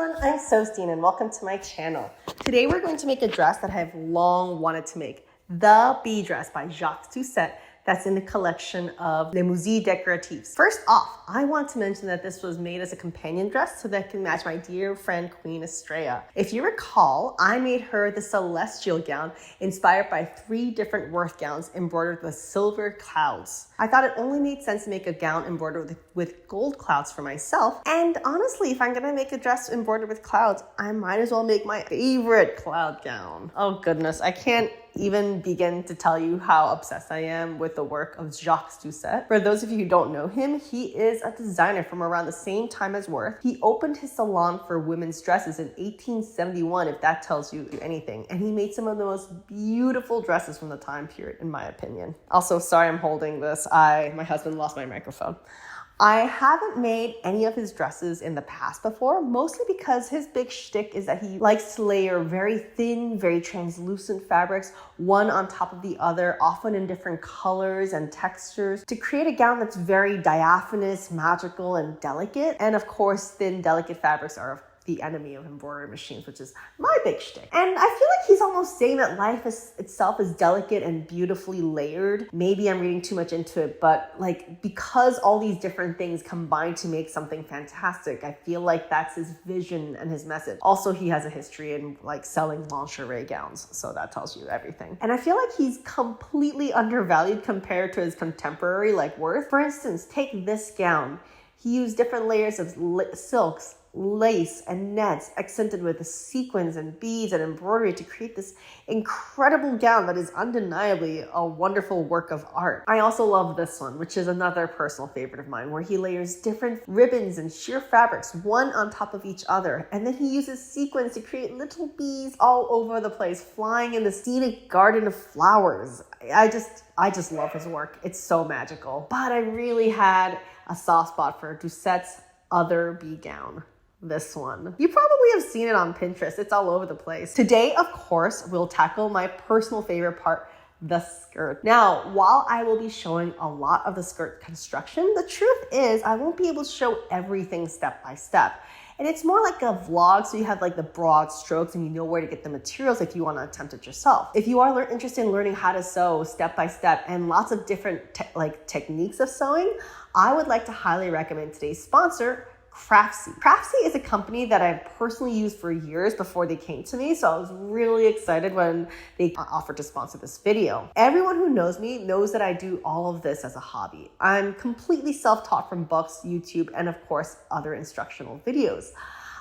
everyone, I'm Sostine and welcome to my channel. Today we're going to make a dress that I've long wanted to make, the Bee Dress by Jacques Doucet, that's in the collection of Les Musiques Décoratives. First off, I want to mention that this was made as a companion dress so that it can match my dear friend Queen Estrella. If you recall, I made her the celestial gown inspired by 3 different Worth gowns embroidered with silver clouds. I thought it only made sense to make a gown embroidered with gold clouds for myself. And honestly, if I'm gonna make a dress embroidered with clouds, I might as well make my favorite cloud gown. Oh goodness, I can't even begin to tell you how obsessed I am with the work of Jacques Doucet. For those of you who don't know him, he is a designer from around the same time as Worth. He opened his salon for women's dresses in 1871, if that tells you anything. And he made some of the most beautiful dresses from the time period, in my opinion. Also, sorry I'm holding this. My husband lost my microphone. I haven't made any of his dresses in the past before, mostly because his big shtick is that he likes to layer very thin, very translucent fabrics, one on top of the other, often in different colors and textures, to create a gown that's very diaphanous, magical, and delicate. And of course, thin, delicate fabrics are the enemy of embroidery machines, which is my big shtick. And I feel like he's almost saying that life itself is delicate and beautifully layered. Maybe I'm reading too much into it, but because all these different things combine to make something fantastic, I feel like that's his vision and his message. Also, he has a history in selling lingerie gowns, so that tells you everything. And I feel like he's completely undervalued compared to his contemporary like Worth. For instance, take this gown. He used different layers of silks, lace, and nets accented with sequins and beads and embroidery to create this incredible gown that is undeniably a wonderful work of art. I also love this one, which is another personal favorite of mine, where he layers different ribbons and sheer fabrics, one on top of each other, and then he uses sequins to create little bees all over the place, flying in the scenic garden of flowers. I just love his work. It's so magical. But I really had a soft spot for Doucet's other bee gown. This one. You probably have seen it on Pinterest. It's all over the place. Today, of course, we'll tackle my personal favorite part, the skirt. Now, while I will be showing a lot of the skirt construction, the truth is I won't be able to show everything step by step. And it's more like a vlog, so you have the broad strokes and you know where to get the materials if you want to attempt it yourself. If you are interested in learning how to sew step by step and lots of different techniques of sewing, I would like to highly recommend today's sponsor, Craftsy. Craftsy is a company that I've personally used for years before they came to me, so I was really excited when they offered to sponsor this video. Everyone who knows me knows that I do all of this as a hobby. I'm completely self-taught from books, YouTube, and of course, other instructional videos.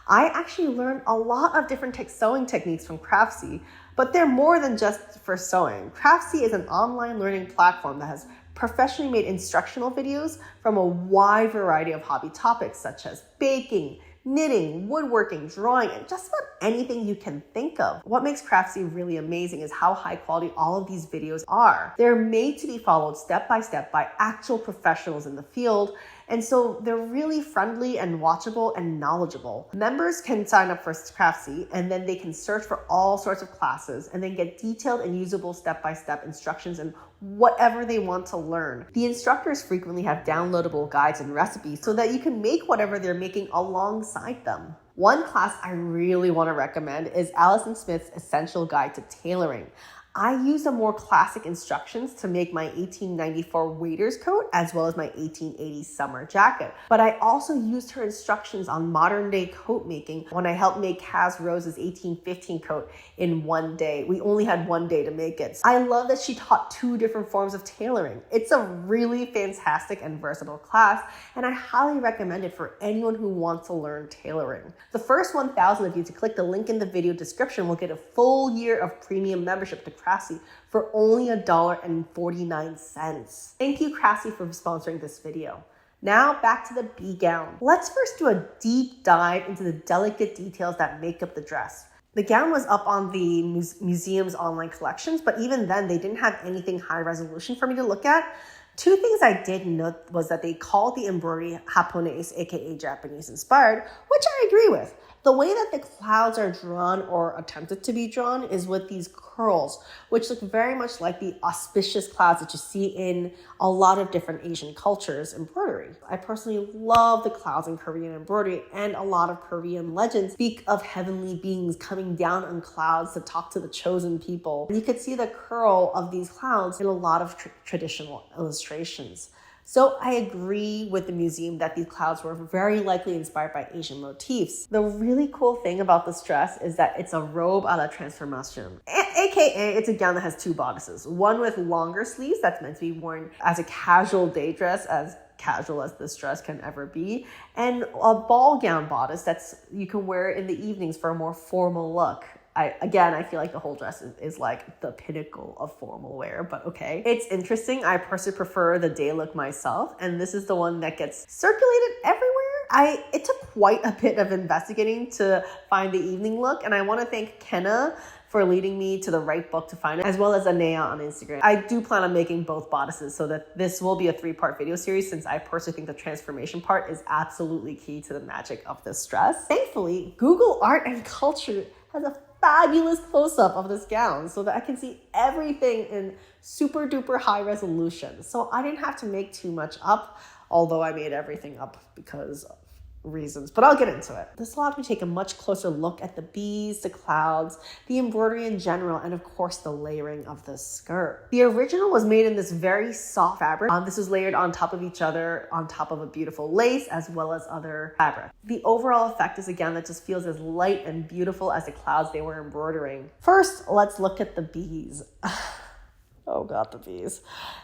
I actually learned a lot of different sewing techniques from Craftsy, but they're more than just for sewing. Craftsy is an online learning platform that has professionally made instructional videos from a wide variety of hobby topics such as baking, knitting, woodworking, drawing, and just about anything you can think of. What makes Craftsy really amazing is how high quality all of these videos are. They're made to be followed step by step by actual professionals in the field, and so they're really friendly and watchable and knowledgeable. Members can sign up for Craftsy and then they can search for all sorts of classes and then get detailed and usable step-by-step instructions in whatever they want to learn. The instructors frequently have downloadable guides and recipes so that you can make whatever they're making alongside them. One class I really want to recommend is Alison Smith's Essential Guide to Tailoring. I used the more classic instructions to make my 1894 waiter's coat as well as my 1880 summer jacket. But I also used her instructions on modern day coat making when I helped make Kaz Rose's 1815 coat in one day. We only had one day to make it. I love that she taught 2 different forms of tailoring. It's a really fantastic and versatile class, and I highly recommend it for anyone who wants to learn tailoring. The first 1,000 of you to click the link in the video description will get a full year of premium membership to Craftsy for only $1.49. Thank you, Craftsy, for sponsoring this video. Now back to the bee gown. Let's first do a deep dive into the delicate details that make up the dress. The gown was up on the museum's online collections, but even then they didn't have anything high resolution for me to look at. 2 things I did note was that they called the embroidery Japonese, aka Japanese inspired, which I agree with. The way that the clouds are drawn or attempted to be drawn is with these curls, which look very much like the auspicious clouds that you see in a lot of different Asian cultures embroidery. I personally love the clouds in Korean embroidery, and a lot of Korean legends speak of heavenly beings coming down on clouds to talk to the chosen people. And you could see the curl of these clouds in a lot of traditional illustrations. So I agree with the museum that these clouds were very likely inspired by Asian motifs. The really cool thing about this dress is that it's a robe a la transformation, aka it's a gown that has two bodices. One with longer sleeves that's meant to be worn as a casual day dress, as casual as this dress can ever be, and a ball gown bodice you can wear in the evenings for a more formal look. I feel like the whole dress is like the pinnacle of formal wear, but okay. It's interesting. I personally prefer the day look myself, and this is the one that gets circulated everywhere. It took quite a bit of investigating to find the evening look, and I want to thank Kenna for leading me to the right book to find it, as well as Anea on Instagram. I do plan on making both bodices so that this will be a 3-part video series, since I personally think the transformation part is absolutely key to the magic of this dress. Thankfully, Google Art and Culture has a fabulous close-up of this gown so that I can see everything in super duper high resolution. So I didn't have to make too much up, although I made everything up because of reasons, but I'll get into it. This allowed me to take a much closer look at the bees, the clouds, the embroidery in general, and of course the layering of the skirt. The original was made in this very soft fabric. This was layered on top of each other, on top of a beautiful lace, as well as other fabric. The overall effect is a gown that just feels as light and beautiful as the clouds they were embroidering. First, let's look at the bees. Oh God, the bees.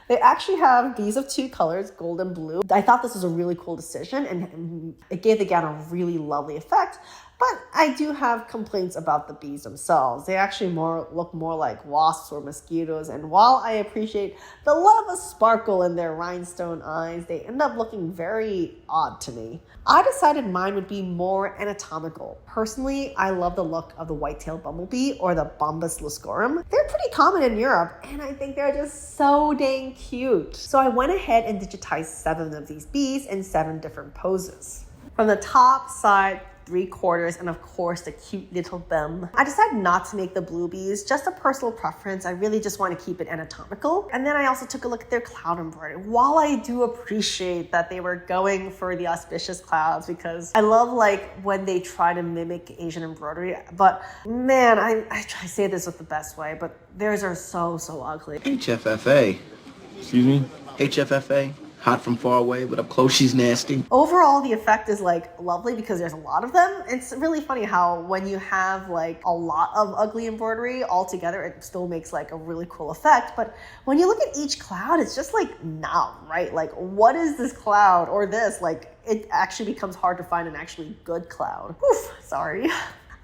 They actually have bees of 2 colors, gold and blue. I thought this was a really cool decision, and it gave the gown a really lovely effect. But I do have complaints about the bees themselves. They actually look more like wasps or mosquitoes. And while I appreciate the love of sparkle in their rhinestone eyes, they end up looking very odd to me. I decided mine would be more anatomical. Personally, I love the look of the white-tailed bumblebee or the Bombus luscorum. They're pretty common in Europe, and I think they're just so dang cute. So I went ahead and digitized 7 of these bees in 7 different poses. From the top, side, 3/4, and of course the cute little bum. I decided not to make the blue bees, just a personal preference. I really just want to keep it anatomical. And then I also took a look at their cloud embroidery. While I do appreciate that they were going for the auspicious clouds, because I love like when they try to mimic Asian embroidery, but man, I try to say this with the best way, but theirs are so ugly. HFFA. Excuse me? HFFA. Hot from far away, but up close she's nasty. Overall, the effect is like lovely because there's a lot of them. It's really funny how when you have like a lot of ugly embroidery all together, it still makes like a really cool effect. But when you look at each cloud, it's just like, nah, right? Like, what is this cloud or this? Like, it actually becomes hard to find an actually good cloud. Oof, sorry.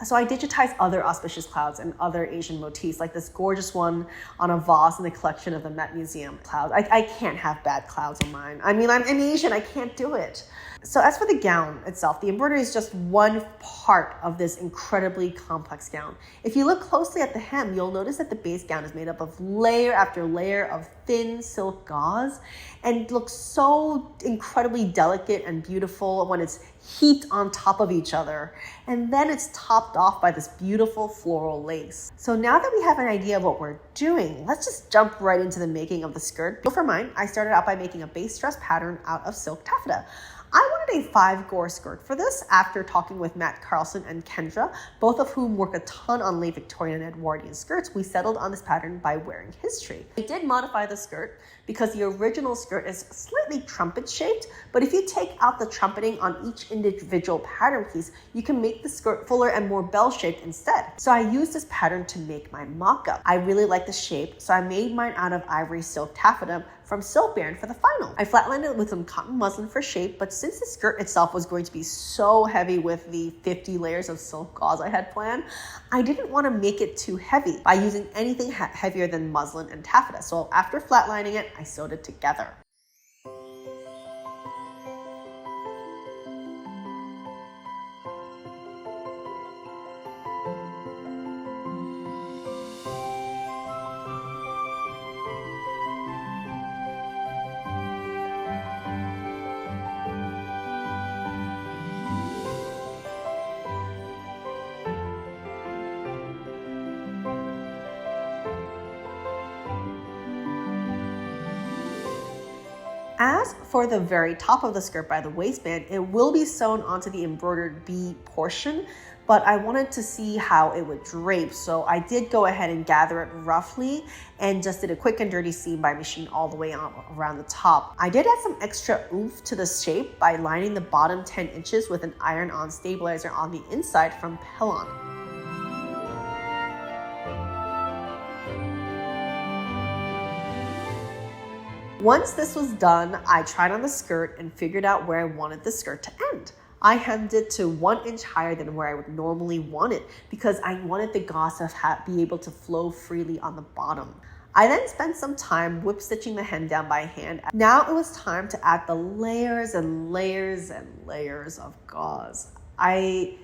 So I digitized other auspicious clouds and other Asian motifs, like this gorgeous one on a vase in the collection of the Met Museum clouds. I can't have bad clouds on mine. I mean, I'm Asian, I can't do it. So as for the gown itself, the embroidery is just one part of this incredibly complex gown. If you look closely at the hem, you'll notice that the base gown is made up of layer after layer of thin silk gauze and looks so incredibly delicate and beautiful when it's heaped on top of each other. And then it's topped off by this beautiful floral lace. So now that we have an idea of what we're doing, let's just jump right into the making of the skirt. So for mine, I started out by making a base dress pattern out of silk taffeta. I wanted a 5-gore skirt for this after talking with Matt Carlson and Kendra, both of whom work a ton on late Victorian and Edwardian skirts. We settled on this pattern by wearing history. I did modify the skirt because the original skirt is slightly trumpet shaped, but if you take out the trumpeting on each individual pattern piece, you can make the skirt fuller and more bell shaped instead. So I used this pattern to make my mock-up. I really like the shape, so I made mine out of ivory silk taffeta from Silk Baron for the final. I flatlined it with some cotton muslin for shape, but since the skirt itself was going to be so heavy with the 50 layers of silk gauze I had planned, I didn't want to make it too heavy by using anything heavier than muslin and taffeta. So after flatlining it, I sewed it together. As for the very top of the skirt by the waistband, it will be sewn onto the embroidered B portion, but I wanted to see how it would drape. So I did go ahead and gather it roughly and just did a quick and dirty seam by machine all the way around the top. I did add some extra oomph to the shape by lining the bottom 10 inches with an iron-on stabilizer on the inside from Pellon. Once this was done, I tried on the skirt and figured out where I wanted the skirt to end. I hemmed it to 1 inch higher than where I would normally want it because I wanted the gauze to be able to flow freely on the bottom. I then spent some time whip stitching the hem down by hand. Now it was time to add the layers and layers and layers of gauze. I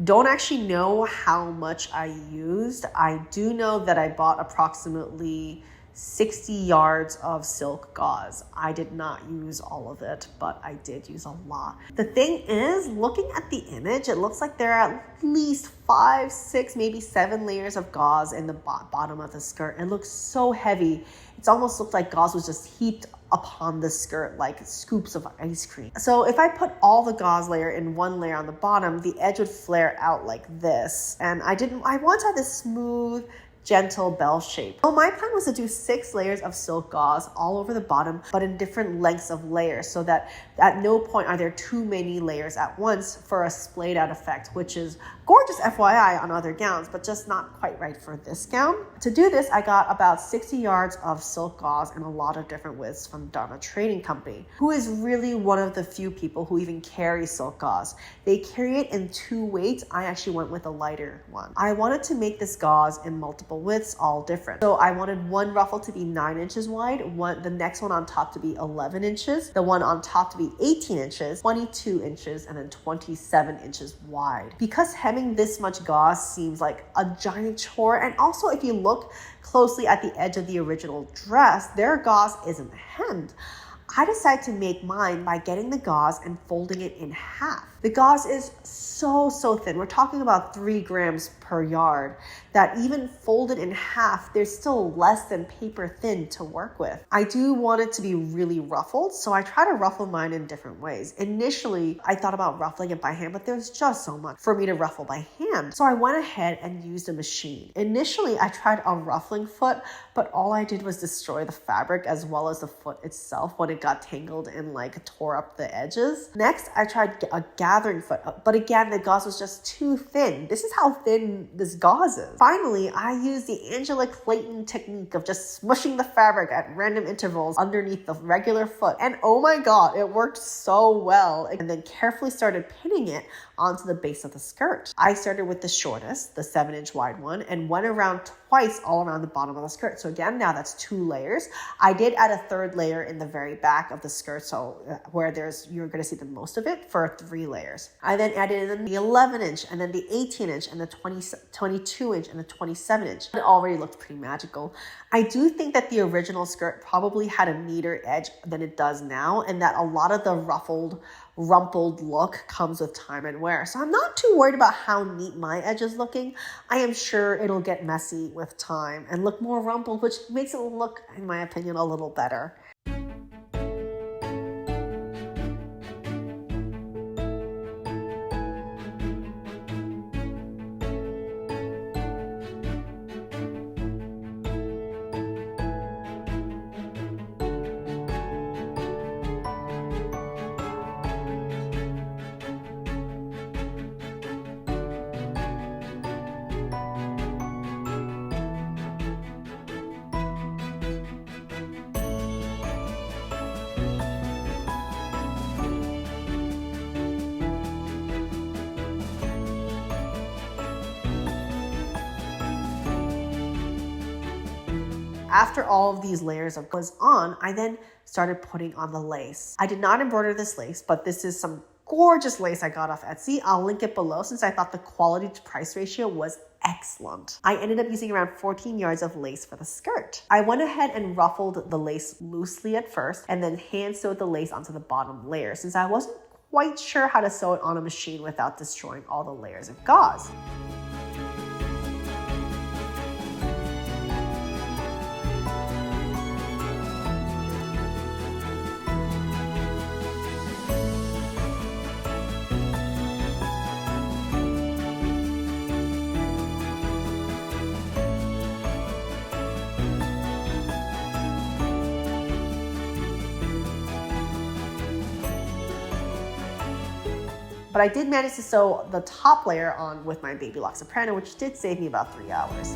don't actually know how much I used. I do know that I bought approximately 60 yards of silk gauze. I did not use all of it, but I did use a lot. The thing is, looking at the image, it looks like there are at least 5, 6, maybe 7 layers of gauze in the bottom of the skirt. It looks so heavy. It's almost looked like gauze was just heaped upon the skirt like scoops of ice cream. So if I put all the gauze layer in one layer on the bottom, the edge would flare out like this. And I wanted to have this smooth, gentle bell shape. So my plan was to do 6 layers of silk gauze all over the bottom, but in different lengths of layers so that at no point are there too many layers at once for a splayed out effect, which is gorgeous FYI on other gowns, but just not quite right for this gown. To do this, I got about 60 yards of silk gauze and a lot of different widths from Dharma Trading Company, who is really one of the few people who even carry silk gauze. They carry it in 2 weights. I actually went with a lighter one. I wanted to make this gauze in multiple widths, all different. So I wanted one ruffle to be 9 inches wide, the next one on top to be 11 inches, the one on top to be 18 inches, 22 inches, and then 27 inches wide. Because hemming this much gauze seems like a giant chore, and also if you look closely at the edge of the original dress, their gauze isn't hemmed. I decided to make mine by getting the gauze and folding it in half. The gauze is so thin. We're talking about 3 grams per yard, that even folded in half, there's still less than paper thin to work with. I do want it to be really ruffled, so I try to ruffle mine in different ways. Initially, I thought about ruffling it by hand, but there's just so much for me to ruffle by hand. So I went ahead and used a machine. Initially, I tried a ruffling foot, but all I did was destroy the fabric as well as the foot itself when it got tangled and tore up the edges. Next, I tried a gathering foot, but again, the gauze was just too thin. This is how thin this gauze is. Finally, I used the Angela Clayton technique of just smushing the fabric at random intervals underneath the regular foot. And oh my God, it worked so well. And then carefully started pinning it onto the base of the skirt. I started with the shortest, the 7-inch wide one, and went around twice all around the bottom of the skirt. So again, now that's 2 layers. I did add a 3rd layer in the very back of the skirt, so where you're going to see the most of it, for 3 layers. I then added in the 11-inch and then the 18-inch and the 22-inch and the 27-inch. It already looked pretty magical. I do think that the original skirt probably had a neater edge than it does now, and that a lot of the rumpled look comes with time and wear. So I'm not too worried about how neat my edge is looking. I am sure it'll get messy with time and look more rumpled, which makes it look, in my opinion, a little better. After all of these layers of was on, I then started putting on the lace. I did not embroider this lace, but this is some gorgeous lace I got off Etsy. I'll link it below since I thought the quality to price ratio was excellent. I ended up using around 14 yards of lace for the skirt. I went ahead and ruffled the lace loosely at first and then hand sewed the lace onto the bottom layer since I wasn't quite sure how to sew it on a machine without destroying all the layers of gauze. but I did manage to sew the top layer on with my Babylock Soprano, which did save me about 3 hours.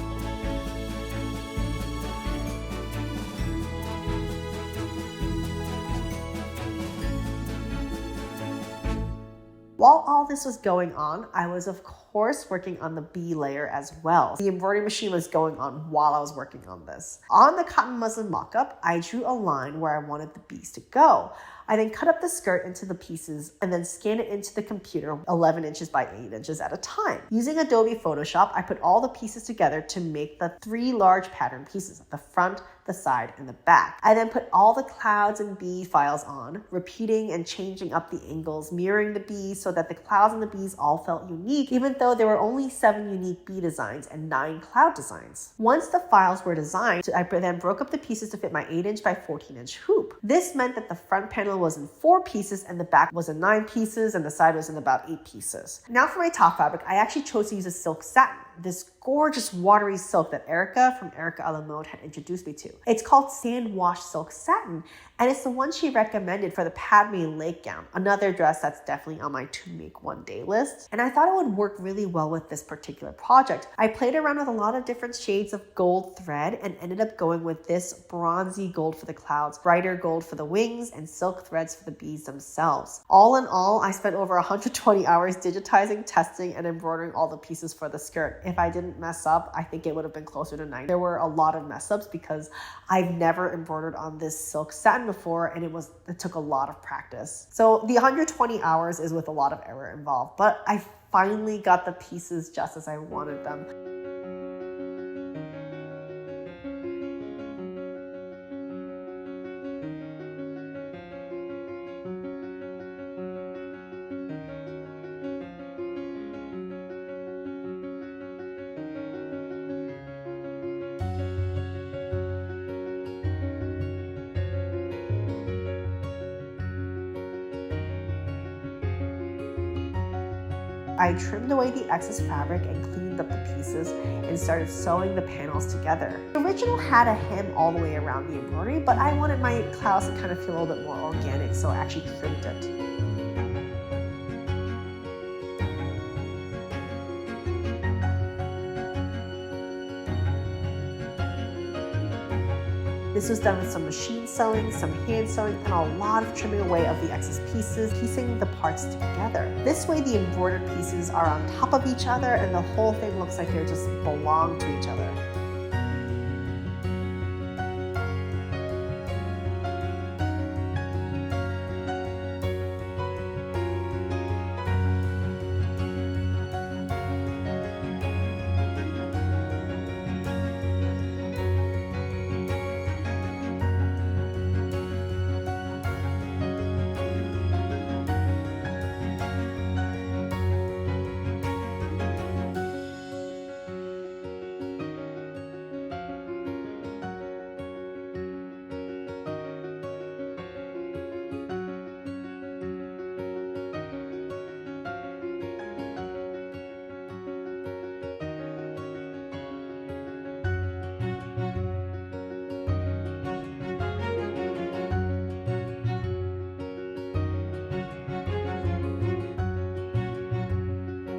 While all this was going on, I was of course working on the B layer as well. The embroidery machine was going on while I was working on this. On the cotton muslin mock-up, I drew a line where I wanted the B's to go. I then cut up the skirt into the pieces and then scanned it into the computer 11 inches by 8 inches at a time. Using Adobe Photoshop, I put all the pieces together to make the 3 large pattern pieces, the front, the side, and the back. I then put all the clouds and bee files on, repeating and changing up the angles, mirroring the bees so that the clouds and the bees all felt unique, even though there were only 7 unique bee designs and 9 cloud designs. Once the files were designed, I then broke up the pieces to fit my 8-inch by 14-inch hoop. This meant that the front panel was in 4 pieces and the back was in 9 pieces and the side was in about 8 pieces. Now for my top fabric, I actually chose to use a silk satin, this gorgeous watery silk that Erica from Erica a la Mode had introduced me to. It's called Sand Wash Silk Satin, and it's the one she recommended for the Padme Lake gown, another dress that's definitely on my to make one day list. And I thought it would work really well with this particular project. I played around with a lot of different shades of gold thread and ended up going with this bronzy gold for the clouds, brighter gold for the wings, and silk threads for the bees themselves. All in all, I spent over 120 hours digitizing, testing, and embroidering all the pieces for the skirt. If I didn't mess up, I think it would have been closer to 90. There were a lot of mess ups because I've never embroidered on this silk satin before, and it took a lot of practice. So the 120 hours is with a lot of error involved, but I finally got the pieces just as I wanted them. I trimmed away the excess fabric and cleaned up the pieces and started sewing the panels together. The original had a hem all the way around the embroidery, but I wanted my clouds to kind of feel a little bit more organic, so I actually trimmed it. This was done with some machine sewing, some hand sewing, and a lot of trimming away of the excess pieces, piecing the parts together. This way the embroidered pieces are on top of each other and the whole thing looks like they just belong to each other.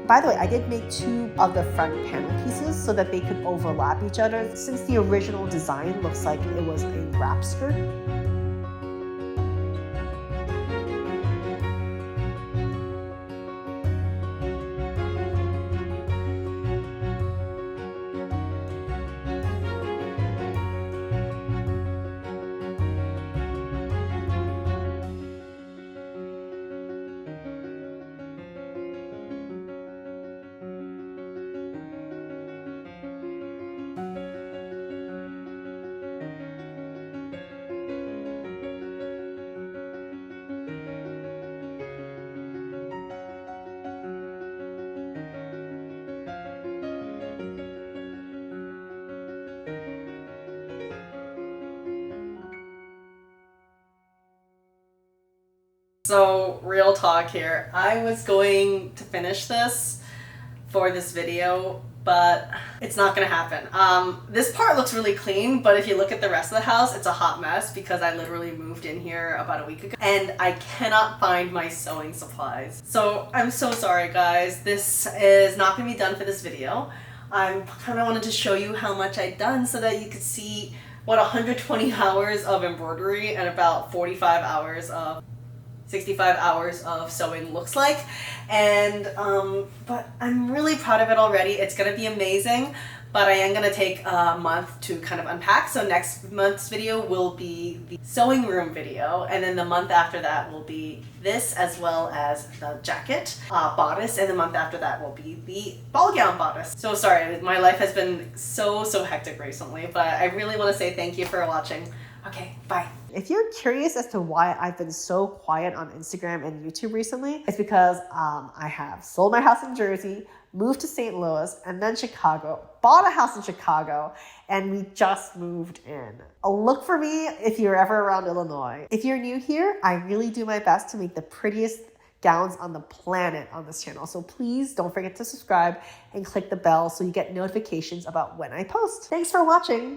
By the way, I did make 2 of the front panel pieces so that they could overlap each other, since the original design looks like it was a wrap skirt. So real talk here, I was going to finish this for this video, but it's not gonna happen. This part looks really clean, but if you look at the rest of the house, it's a hot mess because I literally moved in here about a week ago and I cannot find my sewing supplies. So I'm so sorry guys, this is not gonna be done for this video. I kind of wanted to show you how much I'd done so that you could see what 120 hours of embroidery and about 65 hours of sewing looks like. And but I'm really proud of it already. It's gonna be amazing, but I am gonna take a month to kind of unpack. So next month's video will be the sewing room video, and then the month after that will be this, as well as the jacket bodice, and the month after that will be the ball gown bodice. So sorry, my life has been so hectic recently, but I really want to say thank you for watching. Okay, bye. If you're curious as to why I've been so quiet on Instagram and YouTube recently, it's because I have sold my house in Jersey, moved to St. Louis, and then Chicago, bought a house in Chicago, and we just moved in. Look for me if you're ever around Illinois. If you're new here, I really do my best to make the prettiest gowns on the planet on this channel. So please don't forget to subscribe and click the bell so you get notifications about when I post. Thanks for watching.